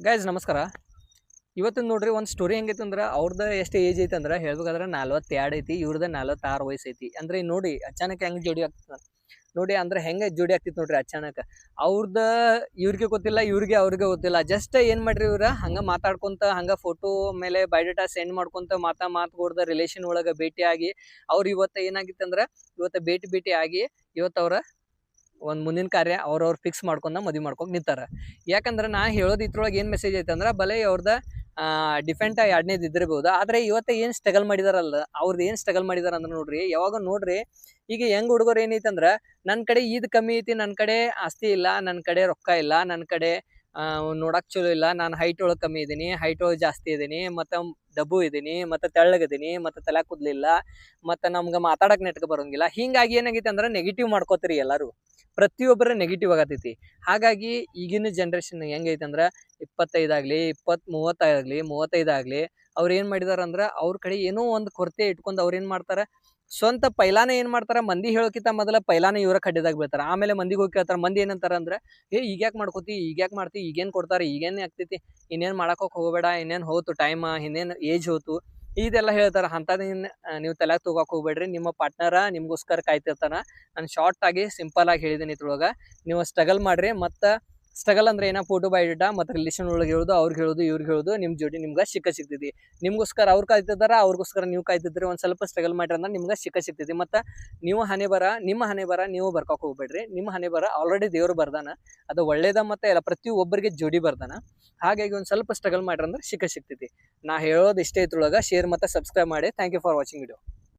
Guys ನಮಸ್ಕಾರ. ಇವತ್ತಿನ ನೋಡ್ರಿ ಒಂದು ಸ್ಟೋರಿ ಹೆಂಗೈತೆ ಅಂದ್ರೆ ಅವ್ರದ್ದು ಎಷ್ಟು ಏಜ್ ಐತೆ ಅಂದ್ರೆ ಹೇಳ್ಬೇಕಾದ್ರೆ 42 ಐತಿ, ಇವ್ರದ್ದು 46 ವಯಸ್ಸು ಐತಿ. ಅಂದ್ರೆ ನೋಡಿ ಅಚಾನಕ್ ಹೆಂಗೆ ಜೋಡಿ ಆಗ್ತದ ನೋಡಿ, ಅಂದ್ರೆ ಹೆಂಗೆ ಜೋಡಿ ಆಗ್ತಿತ್ತು ನೋಡ್ರಿ ಅಚಾನಕ್. ಅವ್ರದ ಇವ್ರಿಗೆ ಗೊತ್ತಿಲ್ಲ, ಇವ್ರಿಗೆ ಅವ್ರಿಗೆ ಗೊತ್ತಿಲ್ಲ. ಜಸ್ಟ್ ಏನ್ ಮಾಡ್ರಿ ಇವ್ರ ಹಂಗ ಮಾತಾಡ್ಕೊಂತ ಹಂಗ ಫೋಟೋ ಮೇಲೆ ಬಯೋಡೇಟಾ ಸೆಂಡ್ ಮಾಡ್ಕೊಂತ ಮಾತಾಡ್ದ ರಿಲೇಷನ್ ಒಳಗೆ ಭೇಟಿ ಆಗಿ ಅವ್ರು ಇವತ್ತು ಏನಾಗಿತ್ತಂದ್ರೆ ಇವತ್ತು ಭೇಟಿ ಆಗಿ ಇವತ್ತು ಅವ್ರ ಒಂದು ಮುಂದಿನ ಕಾರ್ಯ ಅವ್ರವ್ರು ಫಿಕ್ಸ್ ಮಾಡ್ಕೊಂಡ ಮದುವೆ ಮಾಡ್ಕೊಂಡು ನಿಂತಾರ. ಯಾಕಂದ್ರೆ ನಾ ಹೇಳೋದು ಇದ್ರೊಳಗೆ ಏನು ಮೆಸೇಜ್ ಐತೆ ಅಂದ್ರೆ ಬಲೆ ಅವ್ರದ ಡಿಫೆಂಟ್ ಎರಡನೇದು ಇದ್ದಿರ್ಬೋದು. ಆದ್ರೆ ಇವತ್ತು ಏನು ಸ್ಟ್ರಗಲ್ ಮಾಡಿದಾರಲ್ಲ, ಅವ್ರದ್ದು ಏನು ಸ್ಟ್ರಗಲ್ ಮಾಡಿದಾರ ಅಂದ್ರೆ ನೋಡ್ರಿ, ಯಾವಾಗ ನೋಡ್ರಿ ಈಗ ಹೆಂಗ್ ಹುಡುಗರು ಏನೈತಂದ್ರ ನನ್ನ ಕಡೆ ಈದ್ ಕಮ್ಮಿ ಐತಿ, ನನ್ನ ಕಡೆ ಆಸ್ತಿ ಇಲ್ಲ, ನನ್ನ ಕಡೆ ರೊಕ್ಕ ಇಲ್ಲ, ನನ್ನ ಕಡೆ ನೋಡಕ್ ಚಲೋ ಇಲ್ಲ, ನಾನು ಹೈಟ್ ಒಳಗೆ ಕಮ್ಮಿ ಇದೀನಿ, ಹೈಟ್ ಒಳಗೆ ಜಾಸ್ತಿ ಇದೀನಿ, ಮತ್ತೆ ಡಬ್ಬು ಇದೀನಿ, ಮತ್ತೆ ತೆಳ್ಳಗದೀನಿ, ಮತ್ತೆ ತಲೆ ಕೂದ್ಲಿಲ್ಲ, ಮತ್ತೆ ನಮ್ಗೆ ಮಾತಾಡಕ್ ನೆಟ್ಗೆ ಬರೋಂಗಿಲ್ಲ. ಹಿಂಗಾಗಿ ಏನಾಗೈತೆ ಅಂದ್ರೆ ನೆಗೆಟಿವ್ ಮಾಡ್ಕೋತೀರಿ ಎಲ್ಲರೂ, ಪ್ರತಿಯೊಬ್ಬರ ನೆಗೆಟಿವ್ ಆಗತೈತಿ. ಹಾಗಾಗಿ ಈಗಿನ ಜನ್ರೇಷನ್ ಹೆಂಗೈತೆ ಅಂದ್ರೆ 25 ಆಗ್ಲಿ 30 ಆಗ್ಲಿ ಅವ್ರು ಏನ್ ಮಾಡಿದಾರ ಅಂದ್ರ ಅವ್ರ ಕಡೆ ಏನೋ ಒಂದು ಕೊರತೆ ಇಟ್ಕೊಂಡು ಅವ್ರ ಏನ್ ಮಾಡ್ತಾರ, ಸ್ವಂತ ಪೈಲಾನೆ ಏನ್ ಮಾಡ್ತಾರ, ಮಂದಿ ಹೇಳೋಕಿಂತ ಮೊದಲ ಪೈಲಾನೆ ಇವರ ಕಡ್ಡಿದಾಗ ಬೀಳ್ತಾರ. ಆಮೇಲೆ ಮಂದಿಗೆ ಹೋಗಿ ಕೇಳ್ತಾರ. ಮಂದಿ ಏನಂತಾರ ಅಂದ್ರೆ ಈಗ್ಯಾಕ್ ಮಾಡ್ಕೋತಿ, ಈಗ್ಯಾಕ್ ಮಾಡ್ತಿ, ಈಗೇನ್ ಕೊಡ್ತಾರ, ಈಗೇನ್ ಆಗ್ತೈತಿ, ಇನ್ನೇನ್ ಮಾಡಕೋಕ್ ಹೋಗ್ಬೇಡ, ಇನ್ನೇನ್ ಹೋತು ಟೈಮ್, ಇನ್ನೇನ್ ಏಜ್ ಹೋತು, ಇದೆಲ್ಲ ಹೇಳ್ತಾರ. ಅಂತದೇನ್ ನೀವು ತಲೆಗೆ ತಗೋಕ್ ಹೋಗ್ಬೇಡ್ರಿ. ನಿಮ್ಮ ಪಾರ್ಟ್ನರ ನಿಮ್ಗೋಸ್ಕರ ಕಾಯ್ತಿರ್ತಾನ. ನಾನು ಶಾರ್ಟ್ ಆಗಿ ಸಿಂಪಲ್ ಆಗಿ ಹೇಳಿದ್ದೀನಿ ಇದ್ರೊಳಗ. ನೀವು ಸ್ಟ್ರಗಲ್ ಮಾಡ್ರಿ. ಮತ್ತ ಸ್ಟ್ರಗಲ್ ಅಂದ್ರೆ ಏನ, ಫೋಟೋ ಬಯೋಡೇಟಾ ಮತ್ತೆ ರಿಲೇಷನ್ ಒಳಗೆ ಹೇಳೋದು, ಅವ್ರಿಗೆ ಹೇಳೋದು, ಇವ್ರಿಗೆ ಹೇಳೋದು, ನಿಮ್ ಜೋಡಿ ನಿಮ್ಗೆ ಸಿಗ್ತೈತಿ. ನಿಮ್ಗೋಸ್ಕರ ಅವ್ರು ಕಾಯ್ತಿದಾರ, ಅವ್ರಿಗೋಸ್ಕರ ನೀವು ಕಾಯ್ತಿದ್ರಿ. ಒಂದ್ ಸ್ವಲ್ಪ ಸ್ಟ್ರಗಲ್ ಮಾಡ್ರಿ ಅಂದ್ರೆ ನಿಮ್ಗೆ ಸಿಗ್ತೈತಿ. ಮತ್ತೆ ನೀವು ನಿಮ್ಮ ಹಣೆ ಬರ ನೀವು ಬರ್ಕೋಕ್ ಹೋಗ್ಬೇಡ್ರಿ. ನಿಮ್ಮ ಹಣೆ ಬರ ಆಲ್ರೆಡಿ ದೇವ್ರು ಬರ್ದಾನ. ಅದು ಒಳ್ಳೇದ ಮತ್ತೆ ಎಲ್ಲ ಪ್ರತಿಯೊಬ್ಬರಿಗೆ ಜೋಡಿ ಬರ್ದಾನ. ಹಾಗಾಗಿ ಒಂದ್ ಸ್ವಲ್ಪ ಸ್ಟ್ರಗಲ್ ಮಾಡ್ರಿ ಅಂದ್ರೆ ಸಿಗ್ತೈತಿ. ನಾ ಹೇಳೋದು ಇಷ್ಟೇ ಇದ್ರೊಳಗ. ಶೇರ್ ಮತ್ತೆ ಸಬ್ಸ್ಕ್ರೈಬ್ ಮಾಡಿ. Thank you for watching video.